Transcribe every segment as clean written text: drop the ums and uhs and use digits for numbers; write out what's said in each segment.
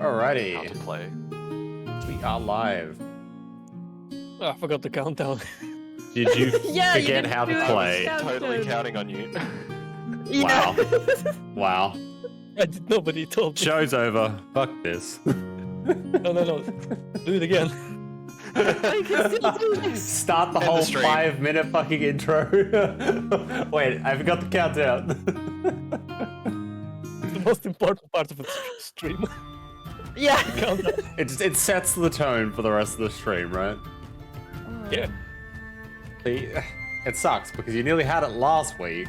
Alrighty. How to play. We are live. Oh, I forgot the countdown. Did you Yeah, you forget didn't how do to it. play? Yeah. Totally counting on you. Wow. Wow. I did, nobody told me. Show's over. Fuck this. No. Do it again. I can still do this. Start the End whole the stream. 5-minute fucking intro. Wait, I forgot the countdown. The most important part of the stream. Yeah. Countdown. It sets the tone for the rest of the stream, right? Yeah. See, it sucks because you nearly had it last week.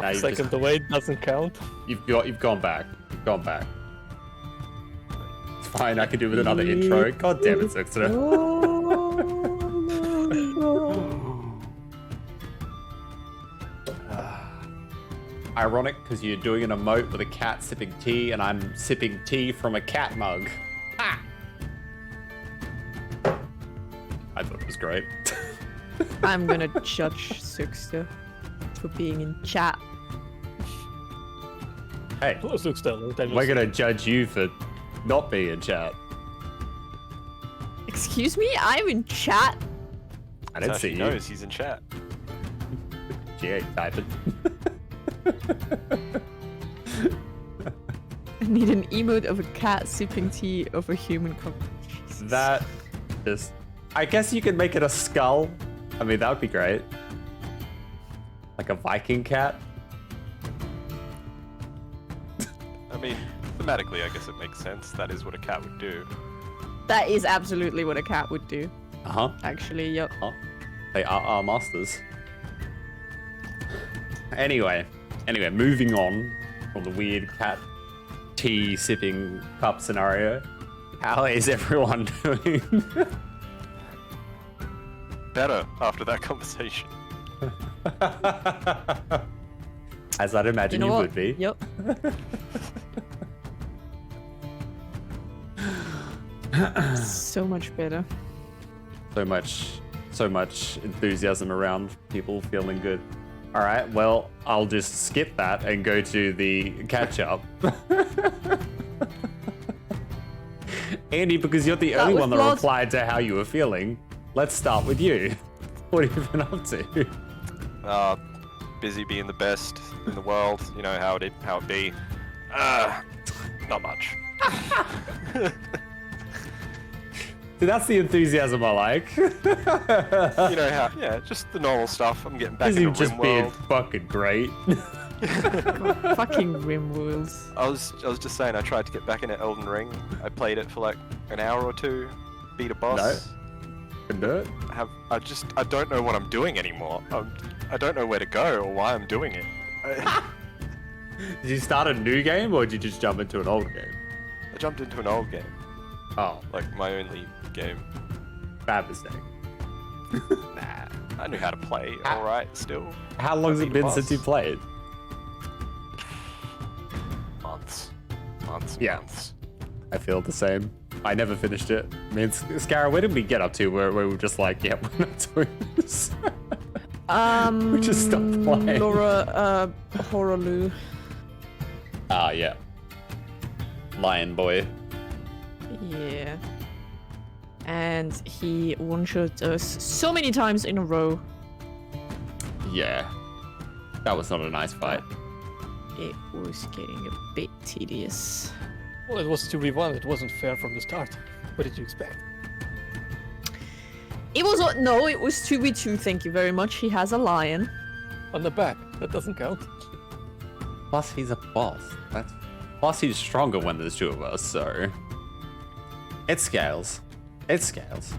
Now you've, Second away doesn't count. you've gone back. You've gone back. It's fine. I can do with another intro. God damn it, Sixter. Ironic because you're doing an emote with a cat sipping tea, and I'm sipping tea from a cat mug. Ah! I thought it was great. I'm gonna judge Sixter for being in chat. Hey, Close looks down. we're gonna judge you for not being in chat. Excuse me? I'm in chat? I didn't That's how see she you. knows he's in chat. She ain't typing. I need an emote of a cat sipping tea of a human cup. Jesus. That is... I guess you could make it a skull. I mean, that would be great. Like a Viking cat. I mean, thematically, I guess it makes sense. That is what a cat would do. That is absolutely what a cat would do. Uh-huh. Actually, yep. Huh? They are our masters. Anyway, moving on from the weird cat tea sipping cup scenario. How is everyone doing? Better after that conversation. As I'd imagine you, what? would be. Yep. So much better. So much enthusiasm around people feeling good. All right, well, I'll just skip that and go to the catch up. Andy, because you're the only was one that flawed. replied to how you were feeling, let's start with you. What have you been up to? Busy being the best in the world. You know how it be. Not much. See, that's the enthusiasm I like. You know how? Yeah, just the normal stuff. I'm getting back Busy into just being RimWorld. fucking great. Fucking RimWorlds. I was just saying, I tried to get back into Elden Ring. I played it for like an hour or two, beat a boss. Can do it. I don't know what I'm doing anymore. I don't know where to go or why I'm doing it. Did you start a new game or did you just jump into an old game? I jumped into an old game, Oh, like my only game. bad mistake. Nah, I knew how to play. All right, still How long has it beat a been boss. since you played? months, Yeah. months. I feel the same. I never finished it. I mean, Scara, where did we get up to where we were just like, yeah, we're not doing this? We just stopped playing. Laura, Horaloo. Ah, yeah. Lion Boy. Yeah. And he one-shot us so many times in a row. Yeah. That was not a nice fight. It was getting a bit tedious. Well, it was 2v1. It wasn't fair from the start. What did you expect? It was no, it was 2v2, thank you very much. He has a lion. On the back. That doesn't count. Plus, he's a boss. Plus, he's stronger when there's two of us, so... It scales. It scales.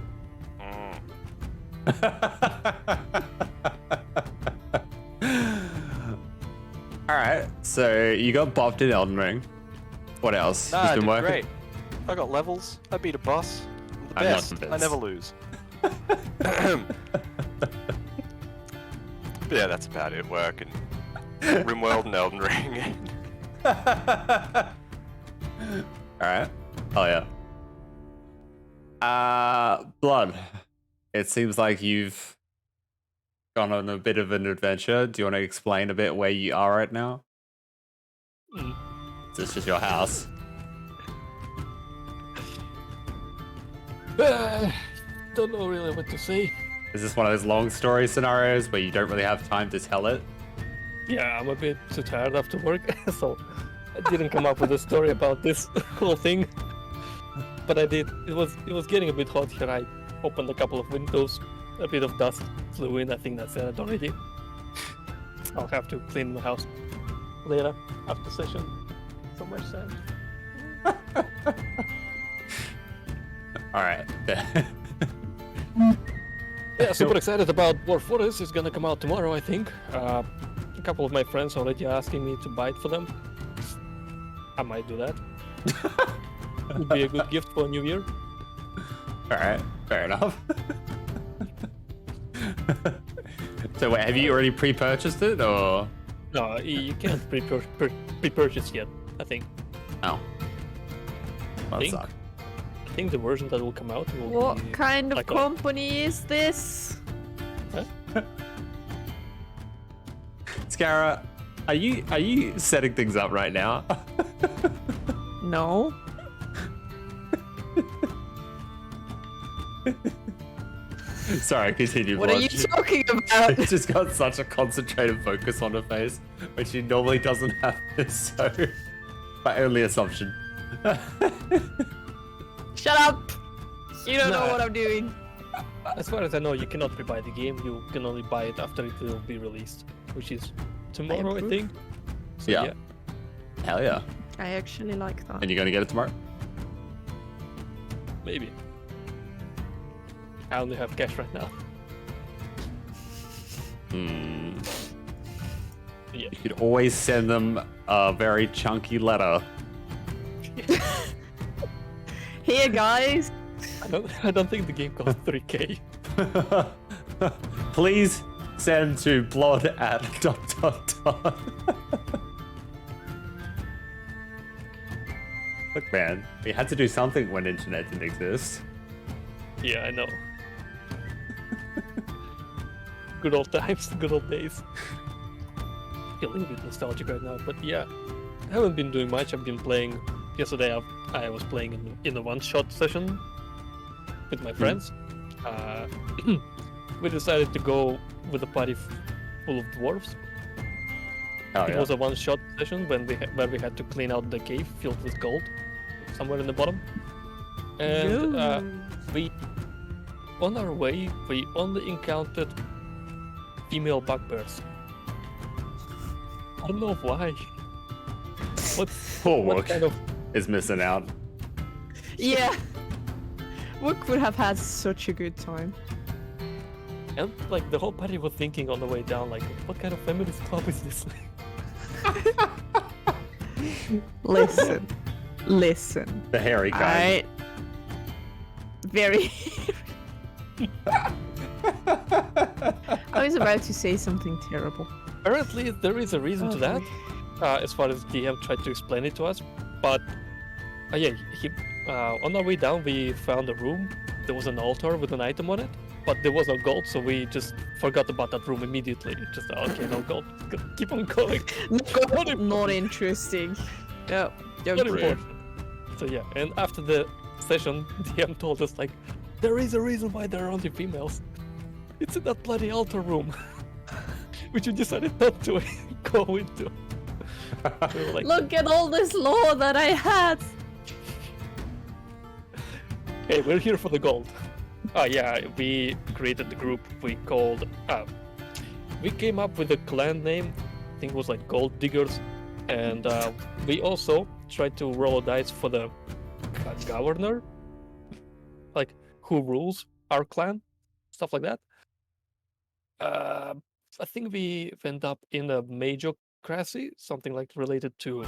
Alright, so you got bopped in Elden Ring. What else? Nah, Just I been did working? great. I got levels. I beat a boss. I'm the I'm not best. I convinced. never lose. But yeah, that's about it. Work and RimWorld and Elden Ring. Alright. Oh yeah. Blood. It seems like you've gone on a bit of an adventure. Do you want to explain a bit where you are right now? It's just your house. Don't know really what to say. Is this one of those long story scenarios where you don't really have time to tell it? Yeah, I'm a bit too tired after work, so I didn't come up with a story about this whole thing. But I did. It was getting a bit hot here. I opened a couple of windows. A bit of dust flew in. I think that's it already. I'll have to clean the house later after session. So much sand. All right. Yeah, super excited about War Forest. It's gonna come out tomorrow, I think. A couple of my friends already asking me to buy it for them. I might do that. Would be a good gift for New Year. All right. Fair enough. So wait, have you already pre-purchased it, or? No, you can't pre-purchase yet, I think. Oh. Well, that Think? sucks. I think the version that will come out will What be kind of like a- company is this? Scara, are you setting things up right now? No. Sorry, continue. What are you Blanche. talking about? She's just got such a concentrated focus on her face, which she normally doesn't have this, so my only assumption. Shut up! You don't know Nah. what I'm doing. As far as I know, you cannot pre-buy the game. You can only buy it after it will be released, which is tomorrow, I approve. think. So, Yeah. Hell yeah. I actually like that. And you're gonna get it tomorrow? Maybe. I only have cash right now. Hmm. Yeah. You could always send them a very chunky letter. Here, guys. I don't think the game costs 3k. Please send to blood at ... Look, man, we had to do something when internet didn't exist. Yeah, I know. Good old times, good old days. Feeling a bit nostalgic right now, but yeah, I haven't been doing much. I've been playing. Yesterday, I was playing in a one-shot session with my friends. We decided to go with a party full of dwarves. Oh, It yeah. was a one-shot session where we had to clean out the cave filled with gold somewhere in the bottom. And we, on our way, we only encountered female bugbears. I don't know why. Poor What Wook kind of is missing out. Yeah. Wook would have had such a good time. and like the whole party was thinking on the way down, like, what kind of feminist club is this? Listen. Listen. The hairy kind. I very I was about to say something terrible. Apparently, there is a reason to that. As far as DM tried to explain it to us, but yeah, on our way down we found a room. There was an altar with an item on it, but there was no gold, so we just forgot about that room immediately. Just okay, no gold. Keep on going. Not interesting. No, don't Not worry. important. So yeah, and after the session, DM told us like, there is a reason why there are only females. It's in that bloody altar room, which we decided not to go into. We were like, Look at all this lore that I had. hey, we're here for the gold. Oh yeah, we created the group we called, we came up with a clan name, I think it was like Gold Diggers, and we also tried to roll a dice for the governor, like who rules our clan, stuff like that. I think we end up in a majocracy, something like related to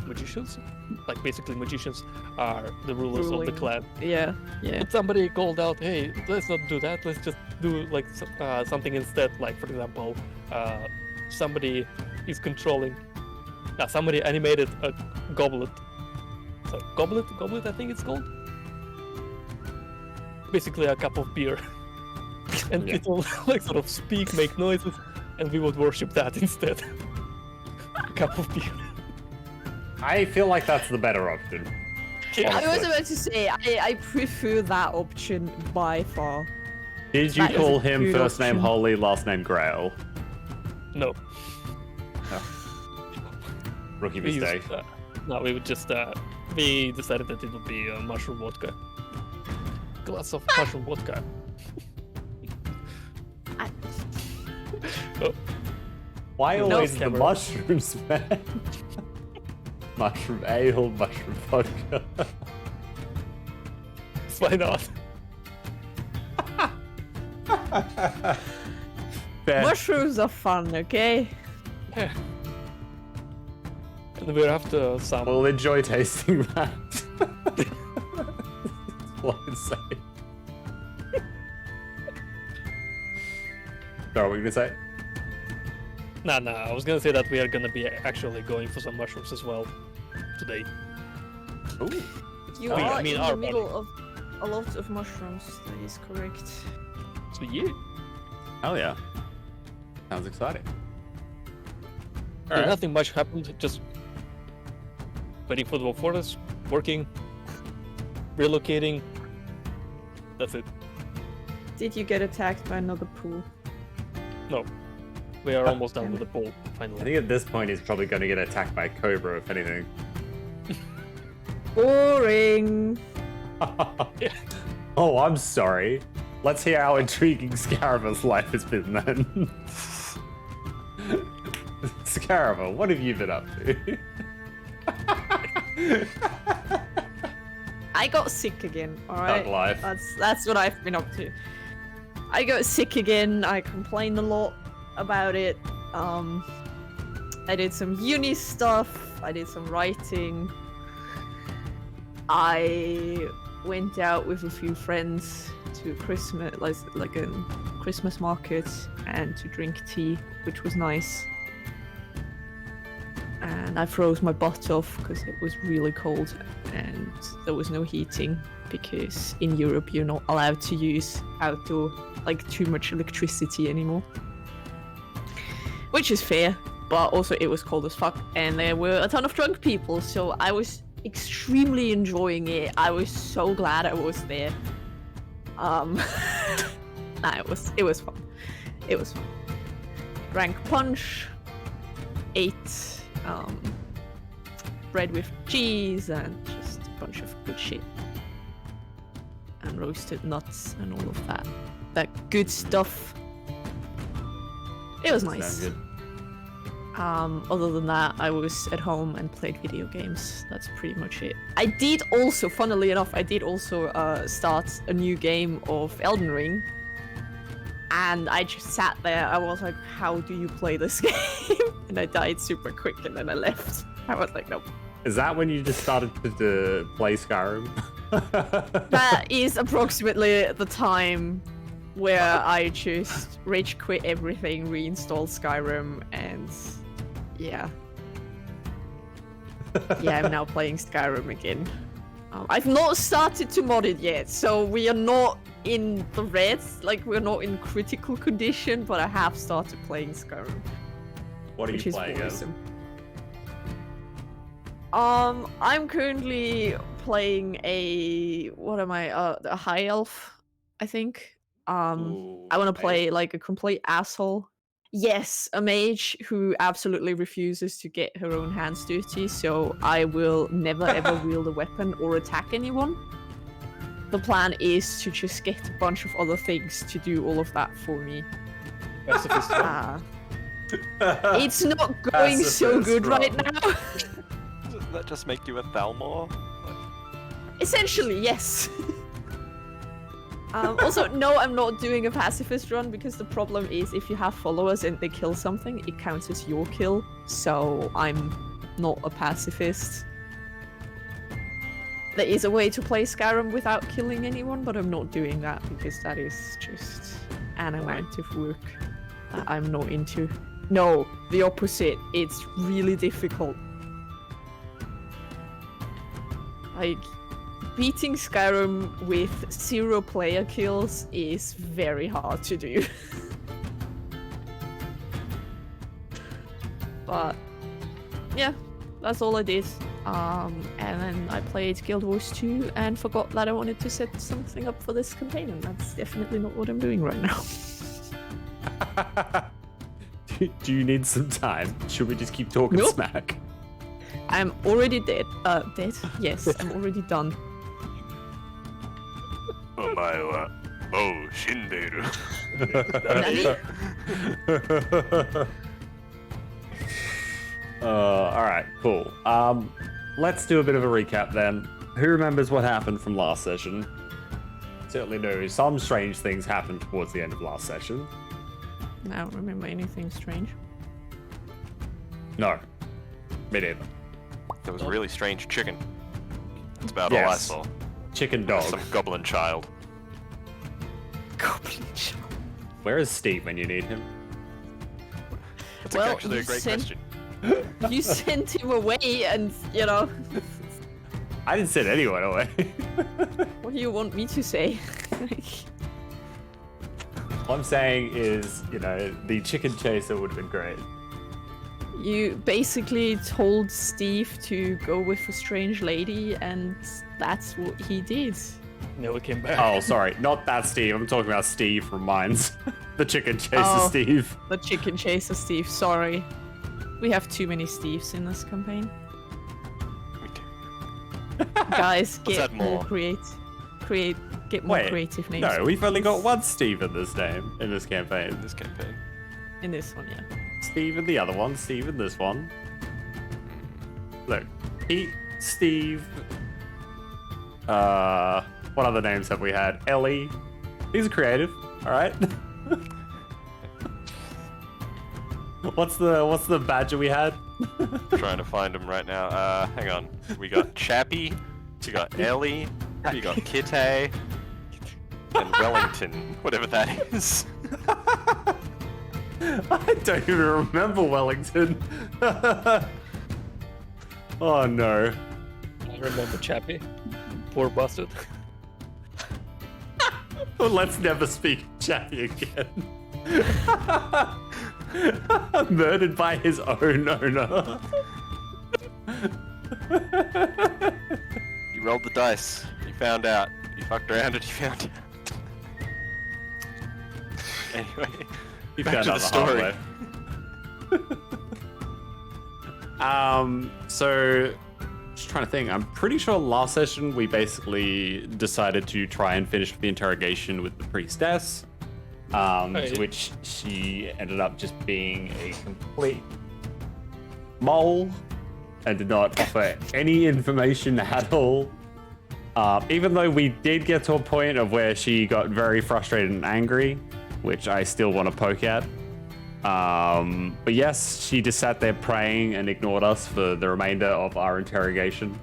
magicians. Like basically magicians are the rulers of the Ruling. clan. Yeah, yeah. But somebody called out, hey, let's not do that, let's just do like something instead. Like for example, somebody is controlling, somebody animated a goblet. So goblet I think it's called. Basically a cup of beer. And Yeah. people like sort of speak, make noises, and we would worship that instead. A cup of beer. I feel like that's the better option. Yeah. I was Honestly. about to say, I prefer that option by far. Did you That is call a him good first name option. Holy, last name Grail? No. Rookie We used, mistake. no, we would just we decided that it would be mushroom vodka. Glass of mushroom vodka. I- Oh, Why No, always the Cameron. mushrooms, man? Mushroom ale, mushroom vodka. why not? Fair. Mushrooms are fun, okay? Yeah. And we're after some. We'll enjoy tasting that. That's all I can say. Sorry, what were you gonna say? Nah, I was gonna say that we are gonna be actually going for some mushrooms as well today. Ooh. You Oh, yeah, are I mean, in our the middle of a lot of mushrooms, that is correct. So yeah. Hell yeah. Sounds exciting. Yeah, Alright. nothing much happened. Just waiting for the forest, working, relocating. That's it. Did you get attacked by another pool? No, we are almost done with the poll. I Finally. think at this point he's probably gonna get attacked by a cobra, if anything. Boring. Oh, I'm sorry. Let's hear how intriguing Scarava's life has been then. Scarava, what have you been up to? I got sick again, alright? Thug life. That's what I've been up to. I got sick again, I complained a lot about it. I did some uni stuff, I did some writing. I went out with a few friends to Christmas, like a Christmas market, and to drink tea, which was nice. And I froze my butt off because it was really cold and there was no heating because in Europe you're not allowed to use outdoor, like too much electricity anymore. Which is fair, but also it was cold as fuck and there were a ton of drunk people, so I was extremely enjoying it. I was so glad I was there. Nah, it was fun. It was fun. Drank punch, ate bread with cheese and just a bunch of good shit. And roasted nuts and all of that. That good stuff. It was Sounds nice. good. Other than that, I was at home and played video games. That's pretty much it. I did also, funnily enough, start a new game of Elden Ring. And I just sat there. I was like, how do you play this game? And I died super quick and then I left. I was like, nope. Is that when you just started to play Skyrim? That is approximately the time where I just rage quit everything, reinstalled Skyrim, and yeah. Yeah, I'm now playing Skyrim again. I've not started to mod it yet, so we are not in the red, like we're not in critical condition, but I have started playing Skyrim. What are Which you is playing as? worrisome. I'm currently playing a high elf, I think. Ooh, I want to mage. play like a complete asshole. Yes, a mage who absolutely refuses to get her own hands dirty, so I will never ever wield a weapon or attack anyone. The plan is to just get a bunch of other things to do all of that for me. Pacifist. It's not going so Pacifist good right run. now. Doesn't that just make you a Thalmor? Essentially, yes. Also, no, I'm not doing a pacifist run because the problem is if you have followers and they kill something, it counts as your kill. So I'm not a pacifist. There is a way to play Skyrim without killing anyone, but I'm not doing that because that is just an amount of work that I'm not into. No, the opposite. It's really difficult. Like, beating Skyrim with 0 player kills is very hard to do. But yeah, that's all I did. And then I played Guild Wars 2 and forgot that I wanted to set something up for this campaign, and that's definitely not what I'm doing right now. Do you need some time? Should we just keep talking Nope. smack? I'm already dead. Dead? Yes, I'm already done. Shinderu. Alright, cool. Let's do a bit of a recap then. Who remembers what happened from last session? Certainly know some strange things happened towards the end of last session. I don't remember anything strange. No. Me neither. There was a really strange chicken. That's about all I Yes. saw. Chicken dog. Some goblin child. Goblin child. Where is Steve when you need him? That's Well, actually a you great said- question. You sent him away, and you know. I didn't send anyone away. What do you want me to say? What I'm saying is, the chicken chaser would have been great. You basically told Steve to go with a strange lady, and that's what he did. Never came back. Oh, sorry. Not that Steve. I'm talking about Steve from Mines. The chicken chaser Oh. Steve. The chicken chaser Steve, sorry. We have too many Steves in this campaign. Guys, Let's get add more. get more Wait, creative names. No, we've only got one Steve in this campaign. This campaign. In this one, yeah. Steve in the other one, Steve in this one. Look, Pete, Steve, what other names have we had? Ellie. These are creative, alright? What's the badger we had? Trying to find him right now. Hang on. We got Chappie. We got Ellie. We got Kitty. And Wellington. Whatever that is. I don't even remember Wellington. Oh no. I remember Chappie. Poor bastard. Well, let's never speak Chappie again. Murdered by his own owner. You rolled the dice. You found out. You fucked around and you found out. Anyway, You back found to out the hard story. way. So just trying to think. I'm pretty sure last session we basically decided to try and finish the interrogation with the priestess. To which she ended up just being a complete mole and did not offer any information at all. Even though we did get to a point of where she got very frustrated and angry, which I still want to poke at. But yes, she just sat there praying and ignored us for the remainder of our interrogation.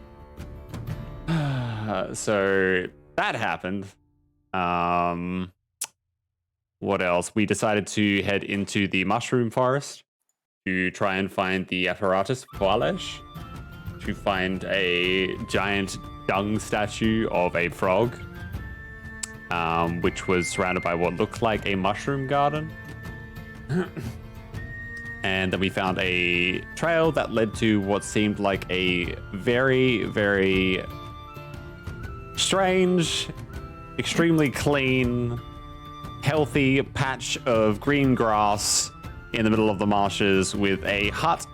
So that happened. What else? We decided to head into the mushroom forest to try and find the apparatus Poalesh, to find a giant dung statue of a frog, which was surrounded by what looked like a mushroom garden. And then we found a trail that led to what seemed like a very, very strange, extremely clean, healthy patch of green grass in the middle of the marshes with a hut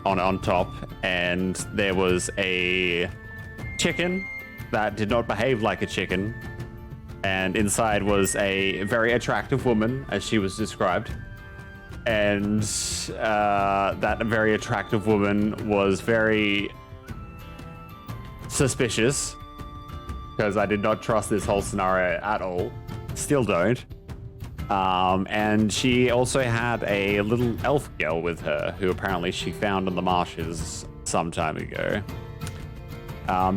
on top, and there was a chicken that did not behave like a chicken, and inside was a very attractive woman, as she was described, and that very attractive woman was very suspicious, because I did not trust this whole scenario at all. Still don't. And she also had a little elf girl with her, who apparently she found in the marshes some time ago.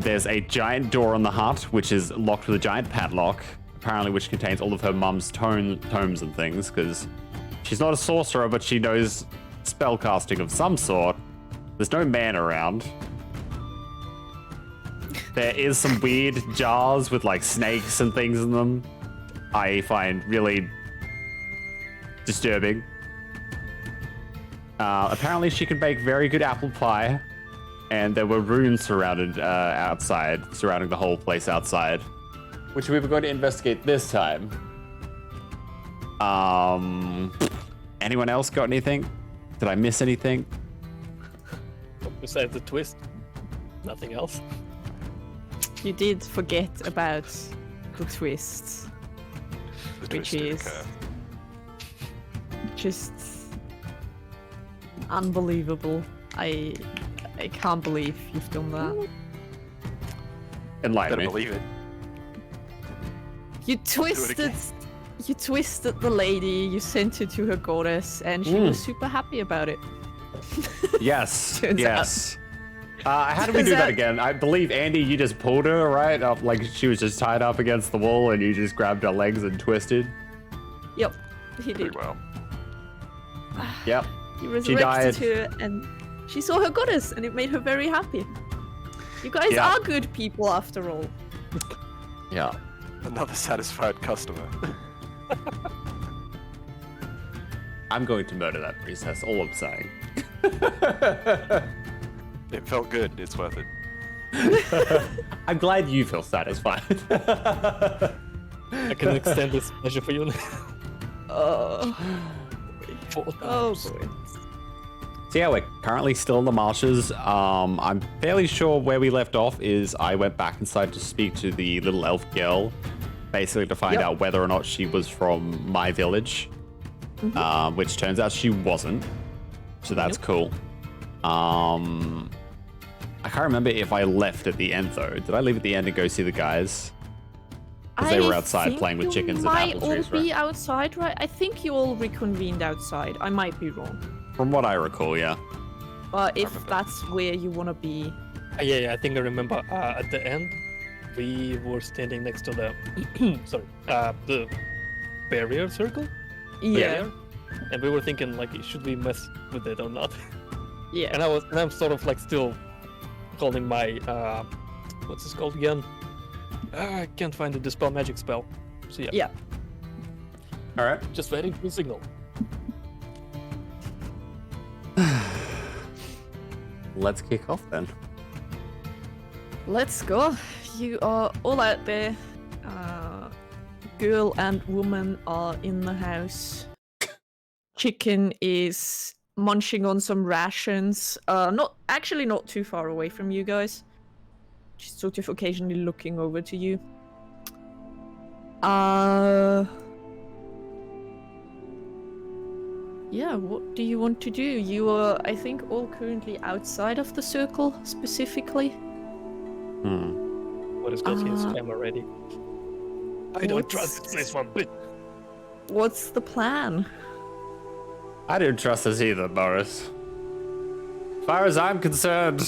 There's a giant door on the hut, which is locked with a giant padlock, apparently which contains all of her mum's tomes and things, because she's not a sorcerer, but she knows spellcasting of some sort. There's no man around. There is some weird jars with like snakes and things in them. I find really disturbing. Apparently she can bake very good apple pie. and there were runes surrounding the whole place outside, which we were going to investigate this time. Anyone else got anything? Did I miss anything? Besides the twist, nothing else. You did forget about the twist, which is just unbelievable. I can't believe you've done that. Enlighten Better me. believe it. You twisted the lady, you sent her to her goddess, and she was super happy about it. Yes, Turns yes. How did we Turns do that out- again? I believe, Andy, you just pulled her, right? Up, like she was just tied up against the wall and you just grabbed her legs and twisted? Yep, he Pretty did. well. Yep. He She died. resurrected her, and she saw her goddess, and it made her very happy. You guys Yeah. are good people after all. Yeah. Another satisfied customer. I'm going to murder that priestess, all I'm saying. It felt good. It's worth it. I'm glad you feel satisfied. I can extend this pleasure for you now. Oh, 4 oh times. boy. So yeah, we're currently still in the marshes. I'm fairly sure where we left off is I went back inside to speak to the little elf girl, basically to find Yep. out whether or not she was from my village, which turns out she wasn't. So that's cool. I can't remember if I left at the end though. Did I leave at the end and go see the guys? Because they were outside think playing with you chickens and might apple all trees, be right? outside, right? I think you all reconvened outside. I might be wrong. From what I recall, yeah. But if remember. that's where you want to be, Yeah, I think I remember at the end, we were standing next to the, the barrier circle? yeah, Barrier? And we were thinking, like, should we mess with it or not? yeah. And I'm sort of like still calling my, what's this called again? I can't find the dispel magic spell. So yeah, Yeah. All right. just waiting for a signal. Let's kick off then. Let's go. You are all out there. Girl and woman are in the house. Chicken is munching on some rations. Not too far away from you guys. Just sort of occasionally looking over to you. Yeah, what do you want to do? You are, I think, all currently outside of the circle, specifically. Hmm. What is got his Uh, camera ready? I don't trust this place one bit. What's the plan? I don't trust us either, Boris. As far as I'm concerned,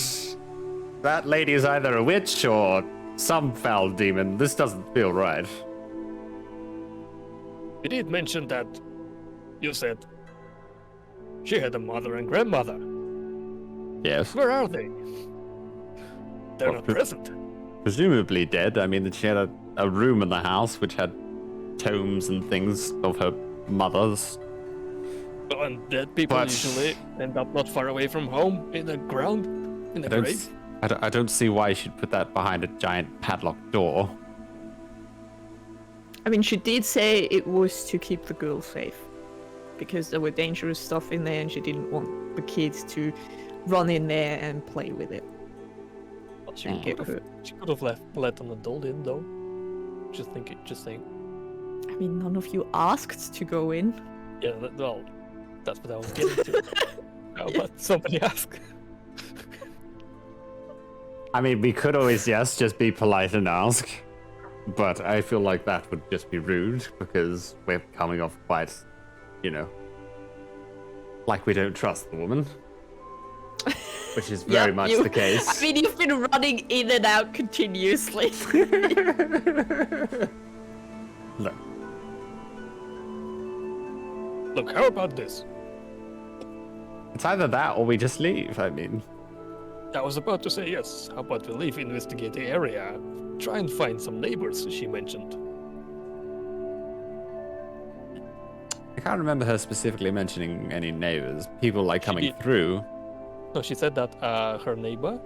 that lady is either a witch or some foul demon. This doesn't feel right. You did mention that you said she had a mother and grandmother. Yes. Where are they? They're Well, not present. Presumably dead. I mean, she had a room in the house which had tomes and things of her mother's. And dead people But- usually end up not far away from home, in the ground, in the grave. I don't see why she'd put that behind a giant padlocked door. I mean, she did say it was to keep the girl safe. Because there were dangerous stuff in there and she didn't want the kids to run in there and play with it. Well, she, And get could hurt. have, she could have let an adult in though. Just saying. I mean, none of you asked to go in. Yeah, well, that's what I was getting to. But somebody asked. I mean, we could always, yes, just be polite and ask. But I feel like that would just be rude because we're coming off quite, like we don't trust the woman. Which is very much the case. I mean, you've been running in and out continuously. Look, Look, how about this? it's either that or we just leave. I mean, I was about to say yes. How about we leave, investigate the area, try and find some neighbors, she mentioned. I can't remember her specifically mentioning any neighbors. People like coming did. through. No, she said that her neighbor,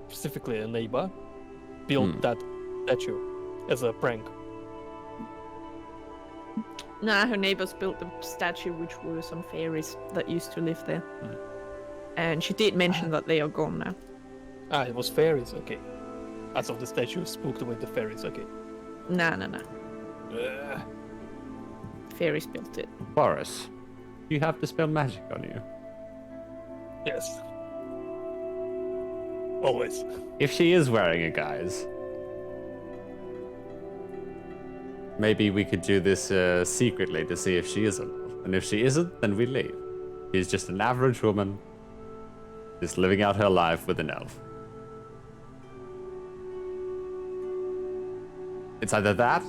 specifically a neighbor, built that statue as a prank. Nah, her neighbors built the statue, which were some fairies that used to live there. And she did mention that they are gone now. Ah, it was fairies, okay. As of the statue spooked with the fairies, okay. Nah. Fairies built it. Boris, you have dispel magic on you. Yes. Always. If she is wearing a guise, maybe we could do this secretly to see if she is an elf. And if she isn't, then we leave. She's just an average woman, just living out her life with an elf. It's either that,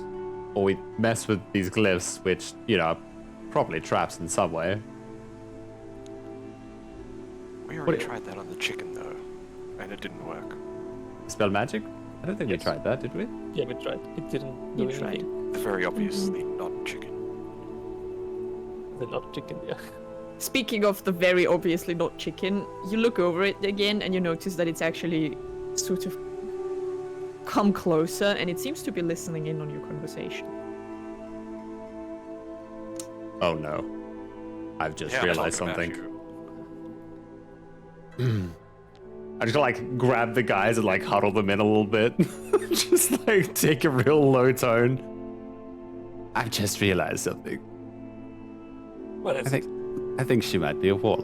or we mess with these glyphs, which, you know, are probably traps in some way. We already tried that on the chicken, though, and it didn't work. Spell magic? I don't think we tried that, did we? Yeah, we tried. It didn't do You anything. tried. They're very obviously not chicken. They're not chicken, yeah. Speaking of the very obviously not chicken, you look over it again and you notice that it's actually sort of come closer and it seems to be listening in on your conversation. Oh no. I've just realized something. I just like grab the guys and like huddle them in a little bit. Just like take a real low tone. I've just realized something. What is it? I think she might be a warlock.